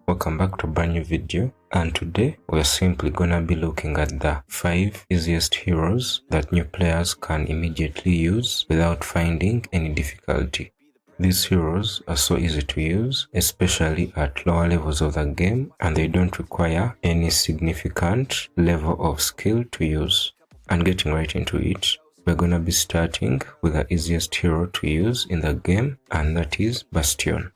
Welcome back to a brand new video, and today we're simply gonna be looking at the 5 easiest heroes that new players can immediately use without finding any difficulty. These heroes are so easy to use, especially at lower levels of the game, and they don't require any significant level of skill to use. And getting right into it, we're gonna be starting with the easiest hero to use in the game, and that is Bastion.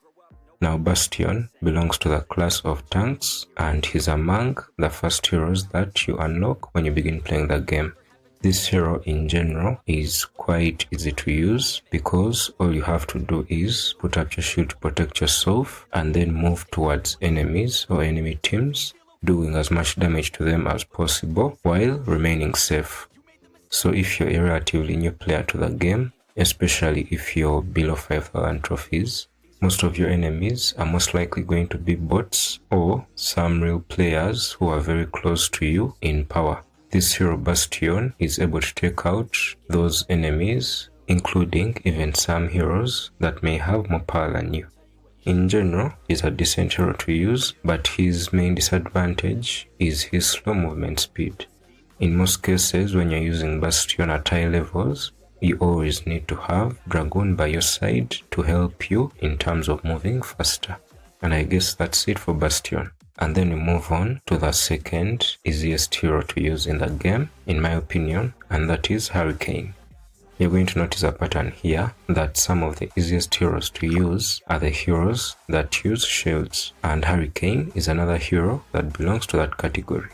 Now Bastion belongs to the class of tanks, and he's among the first heroes that you unlock when you begin playing the game. This hero in general is quite easy to use because all you have to do is put up your shield to protect yourself and then move towards enemies or enemy teams, doing as much damage to them as possible while remaining safe. So if you're a relatively new player to the game, especially if you're below 5,000 trophies, most of your enemies are most likely going to be bots or some real players who are very close to you in power. This hero Bastion is able to take out those enemies, including even some heroes that may have more power than you. In general, he's a decent hero to use, but his main disadvantage is his slow movement speed. In most cases, when you're using Bastion at high levels, you always need to have Dragoon by your side to help you in terms of moving faster. And I guess that's it for Bastion. And then we move on to the second easiest hero to use in the game, in my opinion, and that is Hurricane. You're going to notice a pattern here that some of the easiest heroes to use are the heroes that use shields, and Hurricane is another hero that belongs to that category.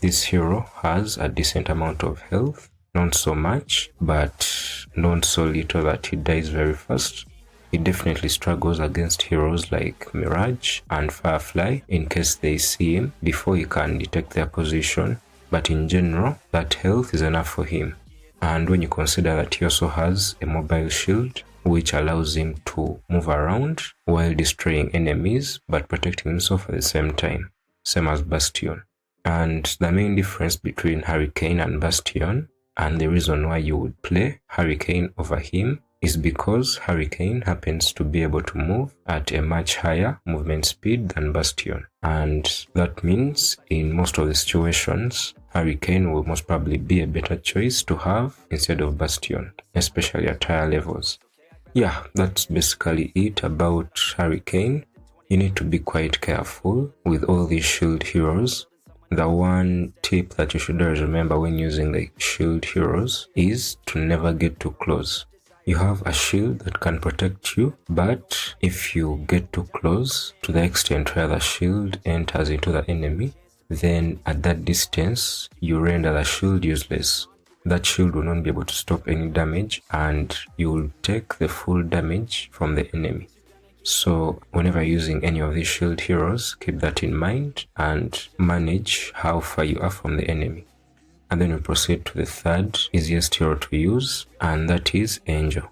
This hero has a decent amount of health, not so much, but not so little that he dies very fast. He definitely struggles against heroes like Mirage and Firefly in case they see him before he can detect their position, but in general, that health is enough for him. And when you consider that he also has a mobile shield, which allows him to move around while destroying enemies but protecting himself at the same time, same as Bastion. And the main difference between Hurricane and Bastion, and the reason why you would play Hurricane over him, is because Hurricane happens to be able to move at a much higher movement speed than Bastion. And that means in most of the situations, Hurricane will most probably be a better choice to have instead of Bastion, especially at higher levels. Yeah, that's basically it about Hurricane. You need to be quite careful with all these shield heroes. The one tip that you should always remember when using the shield heroes is to never get too close. You have a shield that can protect you, but if you get too close to the extent where the shield enters into the enemy, then at that distance you render the shield useless. That shield will not be able to stop any damage and you will take the full damage from the enemy. So whenever using any of these shield heroes, keep that in mind and manage how far you are from the enemy. And then we proceed to the third easiest hero to use, and that is Angel.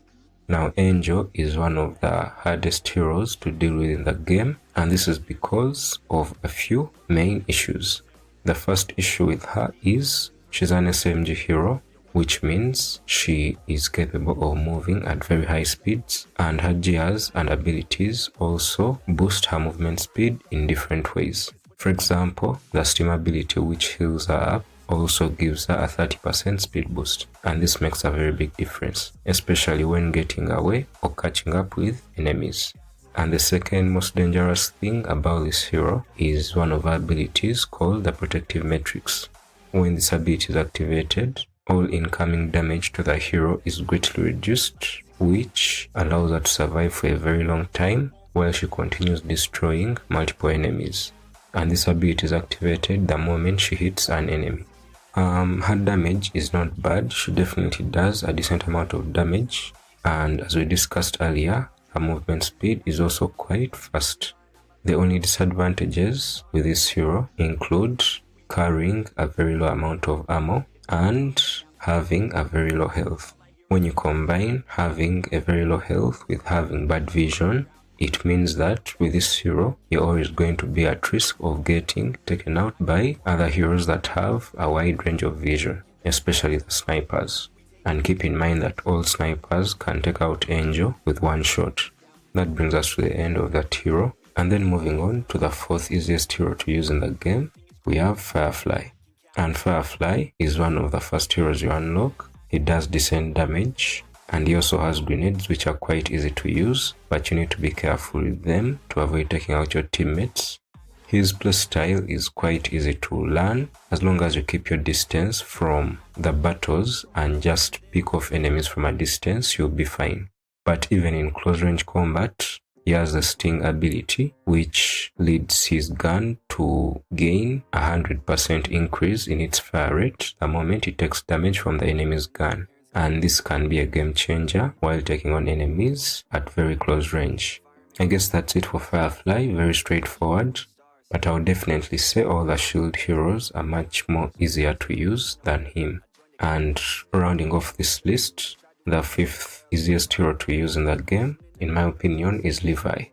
Now Angel is one of the hardest heroes to deal with in the game, and this is because of a few main issues. The first issue with her is she's an SMG hero, which means she is capable of moving at very high speeds, and her gears and abilities also boost her movement speed in different ways. For example, the steam ability, which heals her up, also gives her a 30% speed boost, and this makes a very big difference, especially when getting away or catching up with enemies. And the second most dangerous thing about this hero is one of her abilities called the Protective Matrix. When this ability is activated, all incoming damage to the hero is greatly reduced, which allows her to survive for a very long time while she continues destroying multiple enemies. And this ability is activated the moment she hits an enemy. Her damage is not bad, she definitely does a decent amount of damage, and as we discussed earlier, her movement speed is also quite fast. The only disadvantages with this hero include carrying a very low amount of ammo and having a very low health. When you combine having a very low health with having bad vision, it means that with this hero, you're always going to be at risk of getting taken out by other heroes that have a wide range of vision, especially the snipers. And keep in mind that all snipers can take out Angel with one shot. That brings us to the end of that hero. And then moving on to the fourth easiest hero to use in the game, we have Firefly. And Firefly is one of the first heroes you unlock. He does decent damage, and he also has grenades which are quite easy to use, but you need to be careful with them to avoid taking out your teammates. His playstyle is quite easy to learn as long as you keep your distance from the battles and just pick off enemies from a distance, you'll be fine. But even in close range combat, he has the Sting ability, which leads his gun to gain 100% increase in its fire rate the moment it takes damage from the enemy's gun. And this can be a game changer while taking on enemies at very close range. I guess that's it for Firefly, very straightforward. But I would definitely say all the shield heroes are much more easier to use than him. And rounding off this list, the fifth easiest hero to use in the game, in my opinion, is Levi.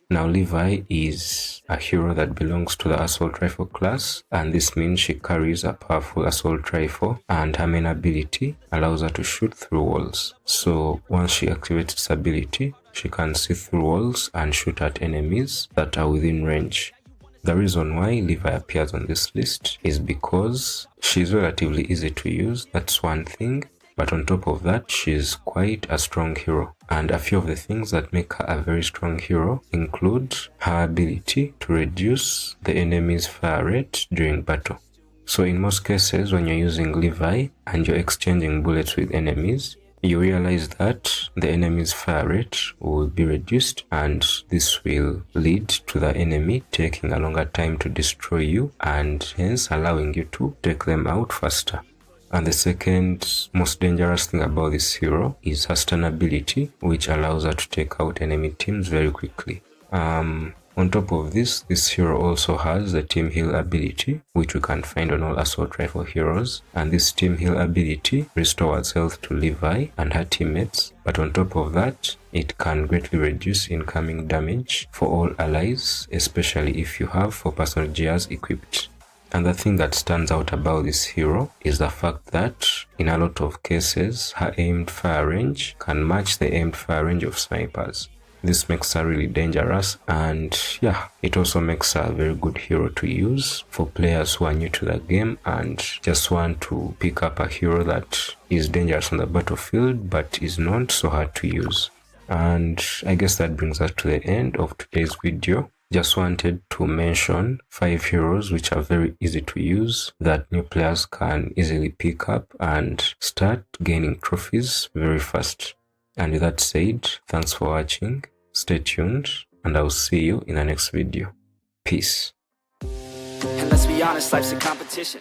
Now Levi is a hero that belongs to the assault rifle class, and this means she carries a powerful assault rifle, and her main ability allows her to shoot through walls. So once she activates this ability, she can see through walls and shoot at enemies that are within range. The reason why Levi appears on this list is because she's relatively easy to use, that's one thing, but on top of that, she's quite a strong hero. And a few of the things that make her a very strong hero include her ability to reduce the enemy's fire rate during battle. So in most cases, when you're using Levi and you're exchanging bullets with enemies, you realize that the enemy's fire rate will be reduced, and this will lead to the enemy taking a longer time to destroy you and hence allowing you to take them out faster. And the second most dangerous thing about this hero is her stun ability, which allows her to take out enemy teams very quickly. On top of this hero also has the team heal ability, which we can find on all assault rifle heroes, and this team heal ability restores health to Levi and her teammates, but on top of that, it can greatly reduce incoming damage for all allies, especially if you have 4-person gears equipped. And the thing that stands out about this hero is the fact that in a lot of cases, her aimed fire range can match the aimed fire range of snipers. This makes her really dangerous, and yeah, it also makes her a very good hero to use for players who are new to the game and just want to pick up a hero that is dangerous on the battlefield but is not so hard to use. And I guess that brings us to the end of today's video. Just wanted to mention 5 heroes which are very easy to use that new players can easily pick up and start gaining trophies very fast. And with that said, thanks for watching, stay tuned, and I'll see you in the next video. Peace. And let's be honest, life's a competition.